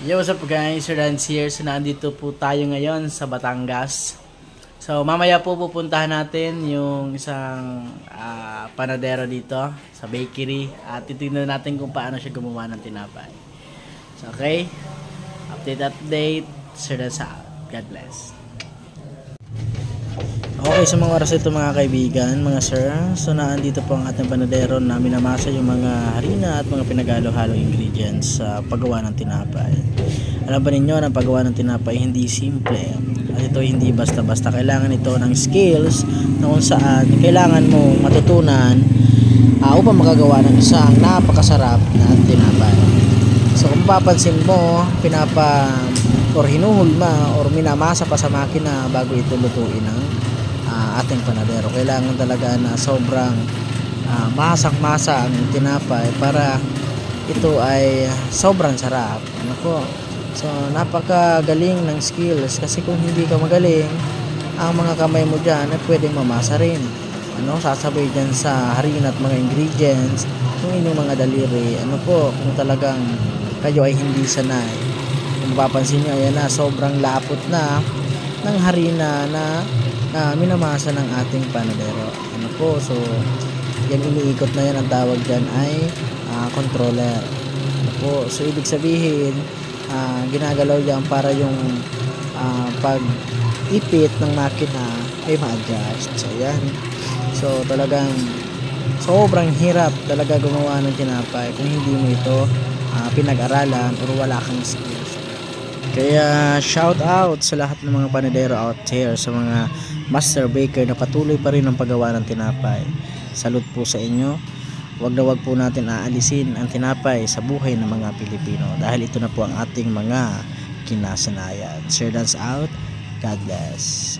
Yo, what's up guys? Sir Lance here. So, nandito po tayo ngayon sa Batangas. So, mamaya po pupuntahan natin yung isang panadero dito sa bakery. At titignan natin kung paano siya gumawa ng tinapay. So, okay. Update. Sir Lance out. God bless. Okay, sa mga oras ito mga kaibigan, mga sir. So, naandito po ang ating panadero na minamasa yung mga harina at mga pinagalo-halong ingredients sa paggawa ng tinapay. Alam ba ninyo na paggawa ng tinapay hindi simple. At ito hindi basta-basta. Kailangan ito ng skills na kung saan kailangan mo matutunan upang makagawa ng isang napakasarap na tinapay. So, kung mapapansin mo, hinuhulma or minamasa pa sa makina bago ito lutuin ng ating panadero. Kailangan talaga na sobrang masak-masa ang tinapay para ito ay sobrang sarap. Ano po? So, napakagaling ng skills kasi kung hindi ka magaling, ang mga kamay mo dyan ay pwedeng mamasa rin. Ano? Sasabay dyan sa harina at mga ingredients yung inyong mga daliri. Ano po? Kung talagang kayo ay hindi sanay. Kung mapapansin nyo, ayan na, sobrang lapot na ng harina na minamasa ng ating panadero. Ano po? So, yan iniikot na yan. Ang tawag dyan ay controller. Ano po? So, ibig sabihin, ginagalaw yan para yung pag-ipit ng makina ay ma-adjust. So, yan. So, talagang sobrang hirap talaga gumawa ng tinapay kung hindi mo ito pinag-aralan or wala kang skills. Kaya shout out sa lahat ng mga panadero out there, sa mga master baker na patuloy pa rin ang paggawa ng tinapay. Salute po sa inyo. Wag na wag po natin aalisin ang tinapay sa buhay ng mga Pilipino dahil ito na po ang ating mga kinasanayan. Sir Lance out. God bless.